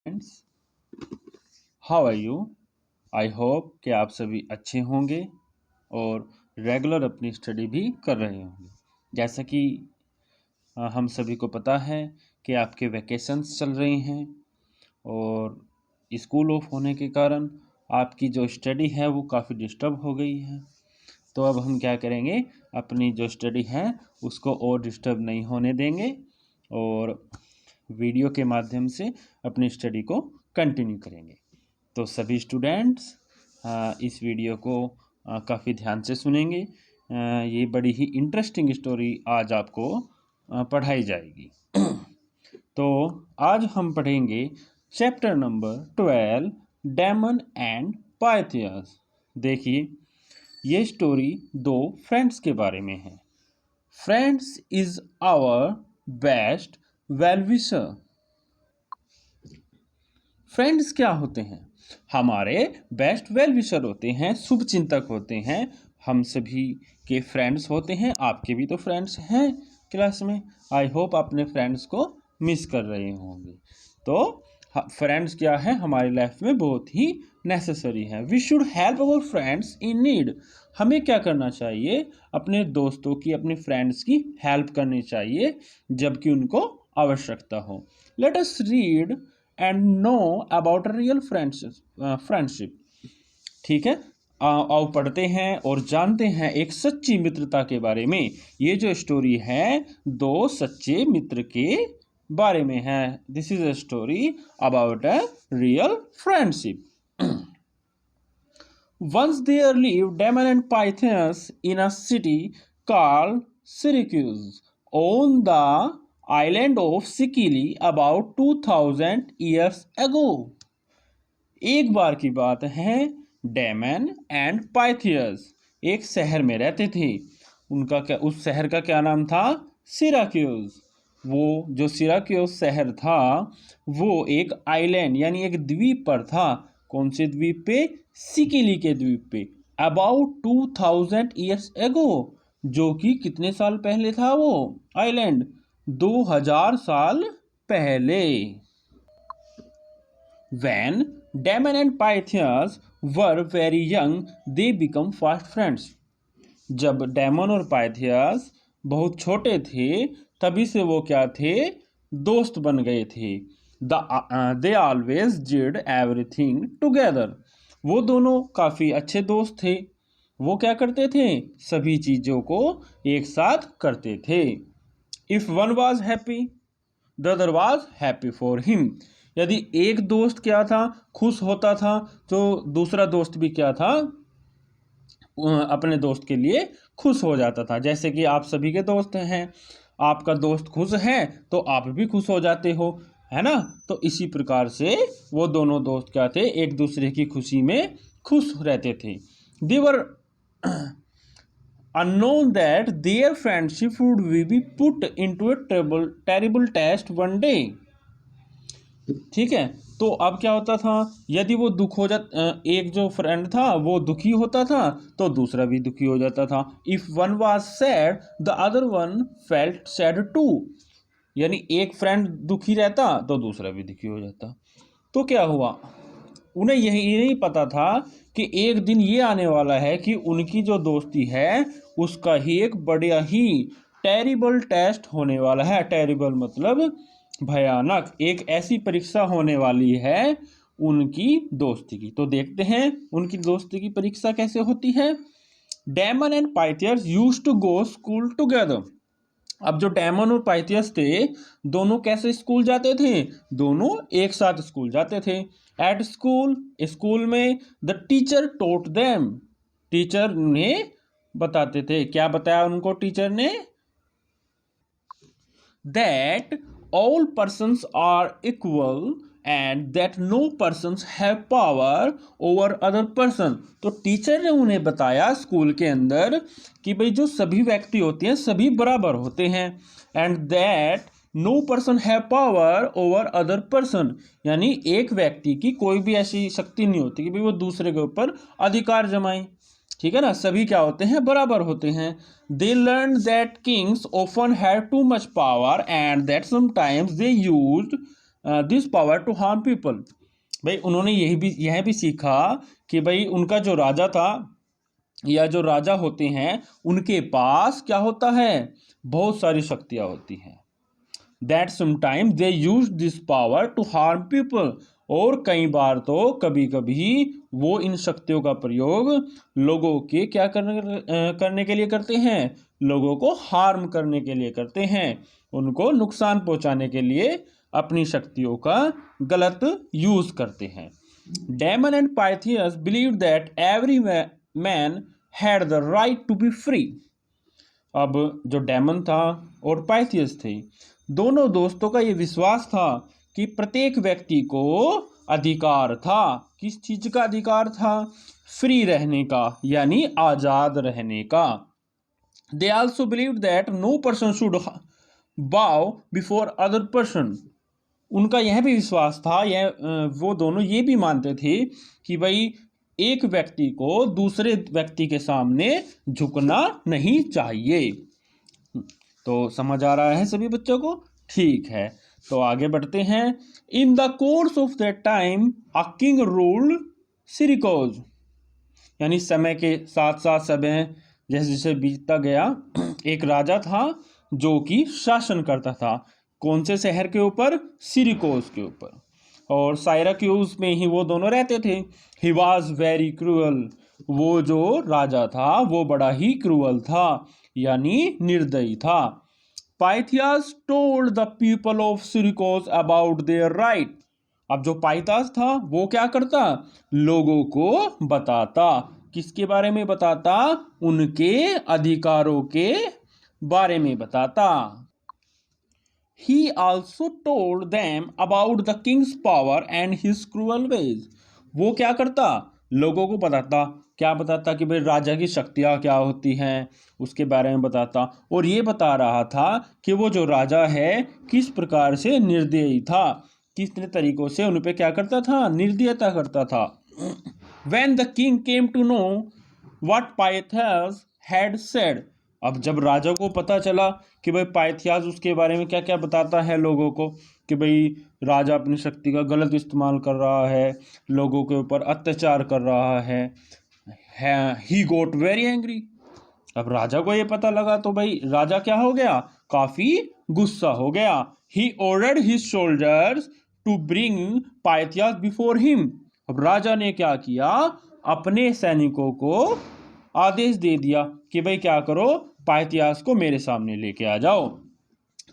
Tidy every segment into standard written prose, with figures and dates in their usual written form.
Friends, how are you. I hope कि आप सभी अच्छे होंगे और रेगुलर अपनी स्टडी भी कर रहे होंगे। जैसा कि हम सभी को पता है कि आपके वैकेशंस चल रहे हैं और स्कूल ऑफ होने के कारण आपकी जो स्टडी है वो काफ़ी डिस्टर्ब हो गई है। तो अब हम क्या करेंगे, अपनी जो स्टडी है उसको और डिस्टर्ब नहीं होने देंगे और वीडियो के माध्यम से अपनी स्टडी को कंटिन्यू करेंगे। तो सभी स्टूडेंट्स इस वीडियो को काफ़ी ध्यान से सुनेंगे। ये बड़ी ही इंटरेस्टिंग स्टोरी आज आपको पढ़ाई जाएगी। तो आज हम पढ़ेंगे chapter number 12, Damon and Pythias. देखिए, ये स्टोरी दो फ्रेंड्स के बारे में है। Friends is our best wellwisher. Friends क्या होते हैं? हमारे बेस्ट वेल विशर होते हैं, शुभ चिंतक होते हैं। हम सभी के फ्रेंड्स होते हैं, आपके भी तो फ्रेंड्स हैं क्लास में। आई होप अपने फ्रेंड्स को मिस कर रहे होंगे। तो फ्रेंड्स क्या है, हमारी लाइफ में बहुत ही नेसेसरी है। We should help our friends in need. हमें क्या करना चाहिए? अपने दोस्तों की, अपने फ्रेंड्स की हेल्प करनी चाहिए जबकि उनको आवश्यकता हो। Let us read and know about real friendship. ठीक है, आओ पढ़ते हैं और जानते हैं एक सच्ची मित्रता के बारे में। ये जो स्टोरी है दो सच्चे मित्र के बारे में है। This is a story about a real friendship. Once there lived Damon and Pythias in a city called Syracuse on the island of Sicily about 2000 years ago. एक बार की बात है, डेमन एंड पाइथियस एक शहर में रहते थे। उस शहर का क्या नाम था? सिराक्यूज। वो जो सिराक्यूज शहर था वो एक आइलैंड यानी एक द्वीप पर था। कौन से द्वीप पे? सिकिली के द्वीप पे। अबाउट 2000 ईयर्स एगो, जो कि कितने साल पहले था वो आइलैंड? 2000 साल पहले। When Damon and Pythias were very young, they become fast friends. जब डेमन और पाइथियस बहुत छोटे थे तभी से वो क्या थे? दोस्त बन गए थे। They always did everything together. वो दोनों काफ़ी अच्छे दोस्त थे। वो क्या करते थे? सभी चीज़ों को एक साथ करते थे। If one was happy the other was happy for him. यदि एक दोस्त क्या था? खुश होता था, तो दूसरा दोस्त भी क्या था? अपने दोस्त के लिए खुश हो जाता था। जैसे कि आप सभी के दोस्त हैं, आपका दोस्त खुश है तो आप भी खुश हो जाते हो, है ना? तो इसी प्रकार से वो दोनों दोस्त क्या थे? एक दूसरे की खुशी में खुश रहते थे। देवर unknown that their friendship would be put into a terrible test one day. ठीक है, तो अब क्या होता था? यदि वो दुख हो एक जो फ्रेंड था वो दुखी होता था तो दूसरा भी दुखी हो जाता था। If one was sad the other one felt sad too. यानी एक फ्रेंड दुखी रहता तो दूसरा भी दुखी हो जाता। तो क्या हुआ? उन्हें यही नहीं पता था कि एक दिन ये आने वाला है कि उनकी जो दोस्ती है उसका ही एक बड़ा ही टेरिबल टेस्ट होने वाला है। टेरिबल मतलब भयानक। एक ऐसी परीक्षा होने वाली है उनकी दोस्ती की। तो देखते हैं उनकी दोस्ती की परीक्षा कैसे होती है। Damon and Pythias used to go school together. अब जो डेमन और पाइथियस थे दोनों कैसे स्कूल जाते थे? दोनों एक साथ स्कूल जाते थे। एट स्कूल, स्कूल में the teacher taught them. Teacher ने बताते थे। क्या बताया उनको टीचर ने? That all persons are equal and that no persons have power over other person। तो टीचर ने उन्हें बताया स्कूल के अंदर कि भाई जो सभी व्यक्ति होते हैं सभी बराबर होते हैं। And that no person have power over other person, यानी एक व्यक्ति की कोई भी ऐसी शक्ति नहीं होती कि भाई वो दूसरे के ऊपर अधिकार जमाए। ठीक है ना? सभी क्या होते हैं? बराबर होते हैं। They learn that kings often have too much power and that sometimes they used this power to harm people. भाई उन्होंने यह भी सीखा कि भाई उनका जो राजा था या जो राजा होते हैं उनके पास क्या होता है, बहुत सारी शक्तियां होती हैं। That sometimes they use this power to harm people, और कई बार तो कभी कभी वो इन शक्तियों का प्रयोग लोगों के क्या करने के लिए करते हैं, लोगों को हार्म करने के लिए करते हैं, उनको नुकसान पहुंचाने के लिए अपनी शक्तियों का गलत यूज करते हैं। Damon and Pythias believe that every man had the right to be free. अब जो डेमन था और पाइथियस थे, दोनों दोस्तों का ये विश्वास था कि प्रत्येक व्यक्ति को अधिकार था, किस चीज का अधिकार था, फ्री रहने का, यानी आजाद रहने का। They also believe that no person should bow before other person. उनका यह भी विश्वास था, वो दोनों ये भी मानते थे कि भाई एक व्यक्ति को दूसरे व्यक्ति के सामने झुकना नहीं चाहिए। तो समझ आ रहा है सभी बच्चों को? ठीक है, तो आगे बढ़ते हैं। In the course of that time a king ruled Syracuse, यानी समय के साथ साथ समय जैसे जैसे बीतता गया, एक राजा था जो कि शासन करता था। कौन से शहर के ऊपर? सिरिकोज के ऊपर, और साइराक्यूज में ही वो दोनों रहते थे। ही वॉज वेरी क्रूअल, वो जो राजा था वो बड़ा ही क्रूअल था, यानी निर्दयी था। Pythias told the people of Syracuse about their right. अब जो पाइथास था वो क्या करता, लोगों को बताता, किसके बारे में बताता, उनके अधिकारों के बारे में बताता। He also told them about the king's power and his cruel ways. वो क्या करता, लोगों को बताता, क्या बताता कि भाई राजा की शक्तियाँ क्या होती हैं, उसके बारे में बताता। और ये बता रहा था कि वो जो राजा है किस प्रकार से निर्दयी था, कितने तरीकों से उन पे क्या करता था, निर्दयता करता था। When the king came to know what Pythias had said, अब जब राजा को पता चला कि भाई पाइथियास उसके बारे में क्या क्या बताता है लोगों को, कि भाई राजा अपनी शक्ति का गलत इस्तेमाल कर रहा है, लोगों के ऊपर अत्याचार कर रहा है, ही गोट वेरी एंग्री। अब राजा को ये पता लगा तो भाई राजा क्या हो गया, काफी गुस्सा हो गया। He ordered his soldiers to bring Pythias before him. अब राजा ने क्या किया, अपने सैनिकों को आदेश दे दिया कि भाई क्या करो, पाइथियास को मेरे सामने लेके आ जाओ।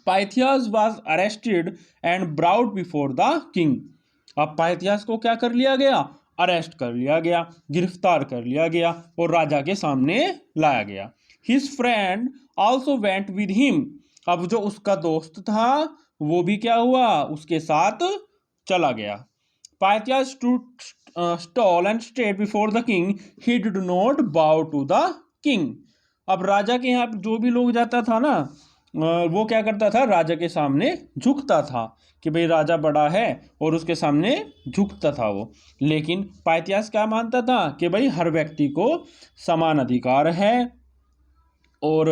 Pythias was arrested and brought before the king. अब पाइथियास को क्या कर लिया गया, अरेस्ट कर लिया गया, गिरफ्तार कर लिया गया और राजा के सामने लाया गया। His friend also went with him. अब जो उसका दोस्त था वो भी क्या हुआ, उसके साथ चला गया। Pythias stall and stayed before the king, he did not bow to the king. अब राजा के यहाँ जो भी लोग जाता था ना, वो क्या करता था, राजा के सामने झुकता था कि भाई राजा बड़ा है और उसके सामने झुकता था वो। लेकिन पाइथियास क्या मानता था कि भाई हर व्यक्ति को समान अधिकार है और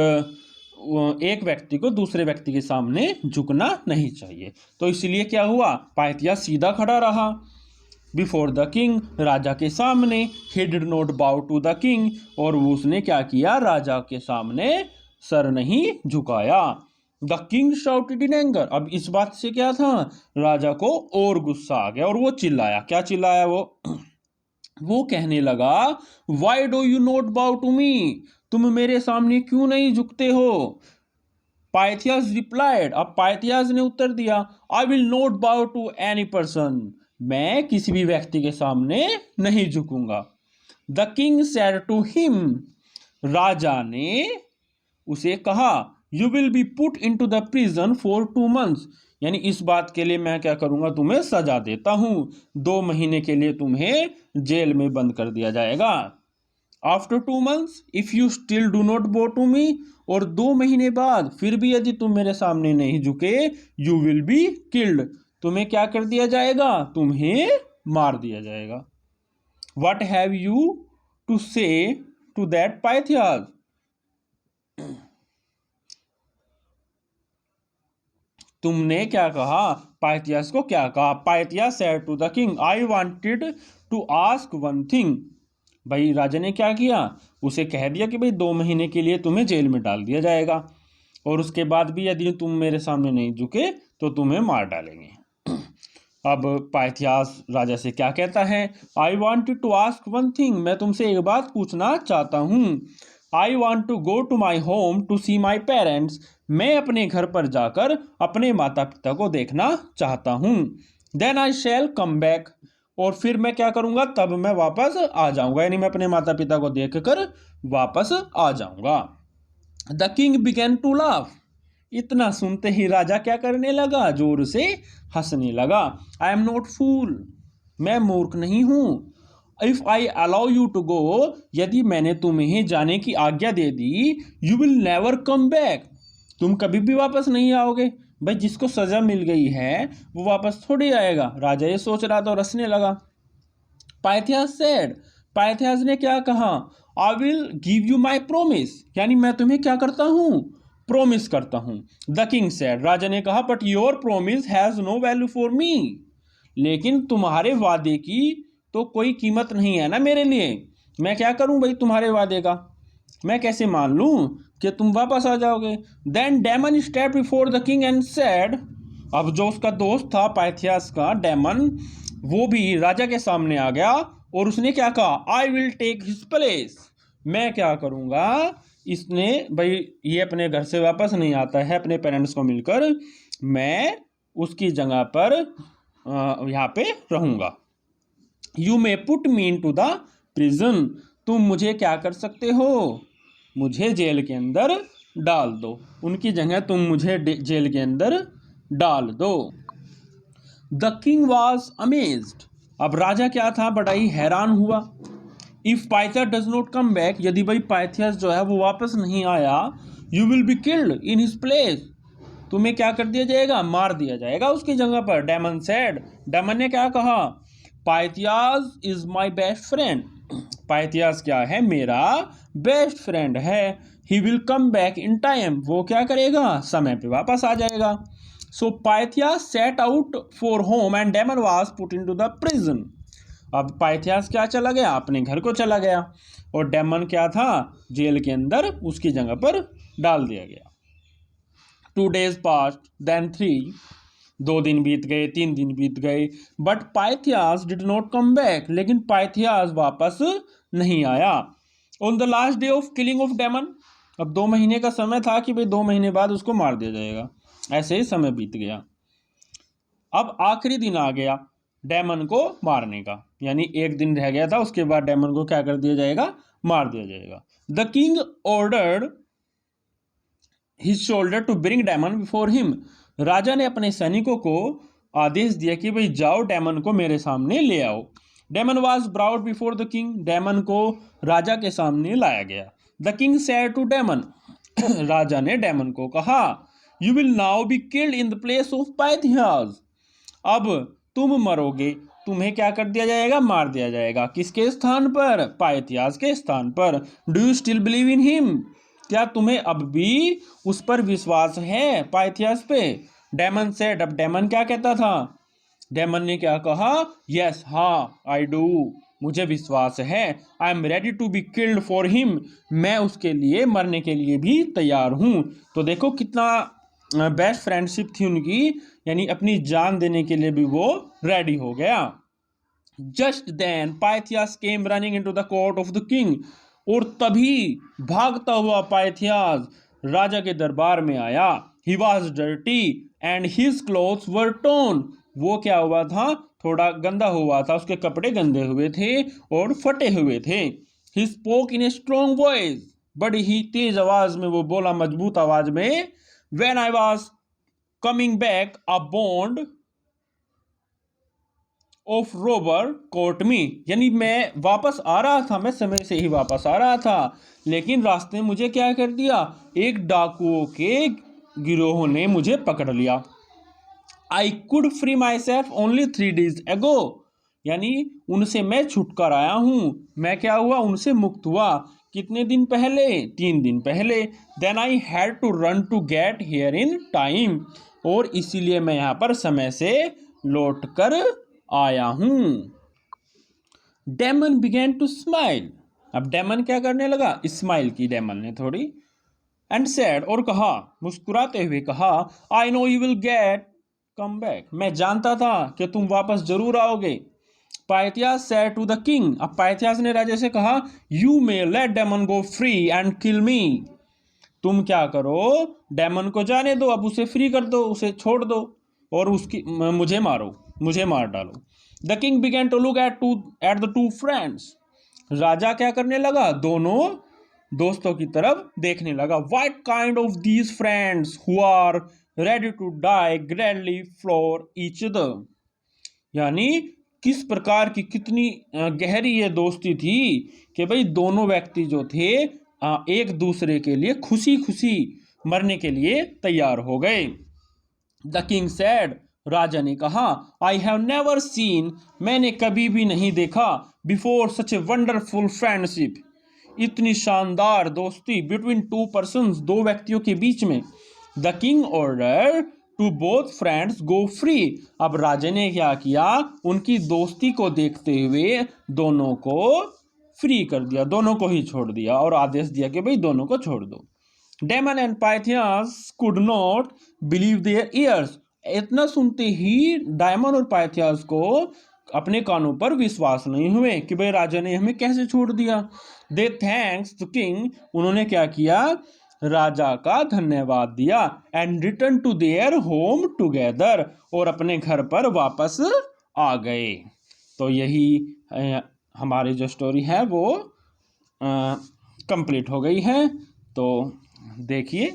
एक व्यक्ति को दूसरे व्यक्ति के सामने झुकना नहीं चाहिए। तो इसलिए क्या हुआ, पाइथियास सीधा खड़ा रहा बिफोर द किंग, राजा के सामने। He did not bow to the king, और उसने क्या किया, राजा के सामने सर नहीं झुकाया। The king shouted in anger. अब इस बात से क्या था, राजा को और गुस्सा आ गया और वो चिल्लाया। क्या चिल्लाया वो कहने लगा, why do you not bow to me, तुम मेरे सामने क्यों नहीं झुकते हो। Pythias replied. अब पाइथियस ने उत्तर दिया, I will not bow to any person, मैं किसी भी व्यक्ति के सामने नहीं झुकूंगा। The king said to him, राजा ने उसे कहा, you will be put in to the prison for 2 months, यानी इस बात के लिए मैं क्या करूंगा, तुम्हें सजा देता हूं, 2 महीने के लिए तुम्हें जेल में बंद कर दिया जाएगा। After 2 months if you still do not बो टू मी, और 2 महीने बाद फिर भी यदि तुम मेरे सामने नहीं झुके, यू विल बी किल्ड, तुम्हें क्या कर दिया जाएगा, तुम्हें मार दिया जाएगा। What have you to say to that Pythias, तुमने क्या कहा, पाइथियस को क्या कहा? Pythias said to the king, I wanted to ask one thing. भाई राजा ने क्या किया, उसे कह दिया कि भाई 2 महीने के लिए तुम्हें जेल में डाल दिया जाएगा, और उसके बाद भी यदि तुम मेरे सामने नहीं झुके तो तुम्हें मार डालेंगे। अब पाइथियस राजा से क्या कहता है, I wanted to ask one thing, मैं तुमसे एक बात पूछना चाहता हूँ। I want to go to my home to see my parents, मैं अपने घर पर जाकर अपने माता पिता को देखना चाहता हूँ। Then I shell come back, और फिर मैं क्या करूँगा, तब मैं वापस आ जाऊँगा, यानी मैं अपने माता पिता को देख कर वापस आ जाऊँगा। The king began to laugh, इतना सुनते ही राजा क्या करने लगा, जोर से हंसने लगा। आई एम नॉट फूल, मैं मूर्ख नहीं हूँ। If I allow you to go, यदि मैंने तुम्हें जाने की आज्ञा दे दी, you will never come back, तुम कभी भी वापस नहीं आओगे। भाई जिसको सजा मिल गई है वो वापस थोड़ी आएगा। राजा ये सोच रहा था और हंसने लगा। पाइथियस सेड, पाइथियस ने क्या कहा, I will give you my promise, यानी मैं तुम्हें क्या करता हूँ, प्रोमिस करता हूँ। द किंग सेड, राजा ने कहा, but your promise has no value for me, लेकिन तुम्हारे वादे की तो कोई कीमत नहीं है ना मेरे लिए। मैं क्या करूं भाई तुम्हारे वादे का, मैं कैसे मान लूं कि तुम वापस आ जाओगे। Then Damon step before the king and said, अब जो उसका दोस्त था पाइथियस का डेमन, वो भी राजा के सामने आ गया और उसने क्या कहा, I will take his place, मैं क्या करूंगा, इसने भाई ये अपने घर से वापस नहीं आता है अपने पेरेंट्स को मिलकर, मैं उसकी जगह पर यहाँ पे रहूंगा। You may put me in to the prison, तुम मुझे क्या कर सकते हो, मुझे जेल के अंदर डाल दो, उनकी जगह तुम मुझे जेल के अंदर डाल दो। द किंग वॉज अमेज्ड, अब राजा क्या था, बड़ा ही हैरान हुआ। If Pythias does not come back, यदि भाई पाइथियस जो है वो वापस नहीं आया, you will be killed in his place, तुम्हें क्या कर दिया जाएगा, मार दिया जाएगा उसकी जगह पर। डेमन सेड, डेमन ने क्या कहा, Pythias is my best friend, Pythias क्या है, मेरा बेस्ट फ्रेंड है। He will come back in time, वो क्या करेगा, समय पे वापस आ जाएगा। So Pythias set out for home and Damon was put into the prison, अब पाइथियस क्या चला गया, अपने घर को चला गया, और डेमन क्या था, जेल के अंदर उसकी जगह पर डाल दिया गया। 2 days passed, then 3, 2 दिन बीत गए, 3 दिन बीत गए, but Pythias did not come back, लेकिन पाइथियस वापस नहीं आया। On the last day of killing of Damon, अब 2 महीने का समय था कि भाई 2 महीने बाद उसको मार दिया जाएगा, ऐसे ही समय बीत गया। अब आखिरी दिन आ गया डेमन को मारने का, यानी 1 दिन रह गया था, उसके बाद डेमन को क्या कर दिया जाएगा, मार दिया जाएगा। The king ordered his soldier to bring Damon before him, राजा ने अपने सैनिकों को आदेश दिया कि भाई जाओ डेमन को मेरे सामने ले आओ। Damon was brought before the king, Damon को राजा के सामने लाया गया। The king said to Damon, राजा ने डेमन को कहा, you will now be killed in the place of Pythias, अब तुम मरोगे, तुम्हें क्या कर दिया जाएगा, मार दिया जाएगा। किसके स्थान पर, पाइथियस के स्थान पर। Do you still believe in him, क्या तुम्हें अब भी उस पर विश्वास है, पाइथियस पे। डेमन सेड, अब डेमन क्या कहता था, डेमन ने क्या कहा, यस, हाँ, आई डू, मुझे विश्वास है। I am ready to be killed for him, मैं उसके लिए मरने के लिए भी तैयार हूँ। तो देखो कितना बेस्ट फ्रेंडशिप थी उनकी, यानी अपनी जान देने के लिए भी वो रेडी हो गया। Just then Pythias came running into the court of the king, और तभी भागता हुआ पाइथियस राजा के दरबार में आया। He was dirty and his clothes were torn, वो क्या हुआ था, थोड़ा गंदा हुआ था, उसके कपड़े गंदे हुए थे और फटे हुए थे। He spoke in a strong voice, बड़ी ही तेज आवाज में वो बोला, मजबूत आवाज में, when I was coming back a band of robber caught me, यानी मैं वापस आ रहा था, मैं समय से ही वापस आ रहा था, लेकिन रास्ते में मुझे क्या कर दिया, एक डाकुओं के गिरोह ने मुझे पकड़ लिया। I could free my self only 3 days ago, यानी उनसे मैं छुट कर आया हूं, मैं क्या हुआ, उनसे मुक्त हुआ कितने दिन पहले? 3 दिन पहले। Then I had to run to get here in time, और इसीलिए मैं यहाँ पर समय से लौट कर आया हूँ। डेमन बिगेन टू स्माइल, अब डेमन क्या करने लगा? स्माइल की डेमन ने थोड़ी। एंड सेड, और कहा, मुस्कुराते हुए कहा, I know you will get come back, मैं जानता था कि तुम वापस जरूर आओगे। Pythias said to the king, अब पाइथियास ने राजा से कहा, you may let Damon go free and kill me, तुम क्या करो, डेमन को जाने दो, अब उसे फ्री कर दो, उसे छोड़ दो, और उसकी मुझे मारो, मुझे मार डालो। The king began to look at the two friends, राजा क्या करने लगा? दोनों दोस्तों की तरफ देखने लगा। What kind of these friends who are ready to die gladly for each other, यानी किस प्रकार की, कितनी गहरी ये दोस्ती थी कि भाई दोनों व्यक्ति जो थे एक दूसरे के लिए खुशी खुशी मरने के लिए तैयार हो गए। द किंग सेड, राजा ने कहा, आई हैव नेवर सीन, मैंने कभी भी नहीं देखा, before such a wonderful friendship, इतनी शानदार दोस्ती बिटवीन टू पर्सन्स, दो व्यक्तियों के बीच में। The king order to both friends go free, अब राजा ने क्या किया? उनकी दोस्ती को देखते हुए दोनों को फ्री कर दिया, दोनों को ही छोड़ दिया, और आदेश दिया कि भाई दोनों को छोड़ दो। Damon and Pythias could not believe their ears, इतना सुनते ही डायमन और पाइथियस को अपने कानों पर विश्वास नहीं हुए कि भाई राजा ने हमें कैसे छोड़ दिया। दे थैंक्स द किंग, उन्होंने क्या किया? राजा का धन्यवाद दिया। And return to their home together, और अपने घर पर वापस आ गए। तो यही हमारी जो स्टोरी है वो कंप्लीट हो गई है। तो देखिए,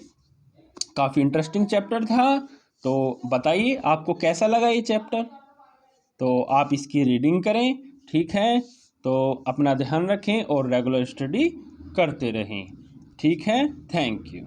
काफ़ी इंटरेस्टिंग चैप्टर था। तो बताइए आपको कैसा लगा ये चैप्टर। तो आप इसकी रीडिंग करें, ठीक है। तो अपना ध्यान रखें और रेगुलर स्टडी करते रहें, ठीक है। Thank you.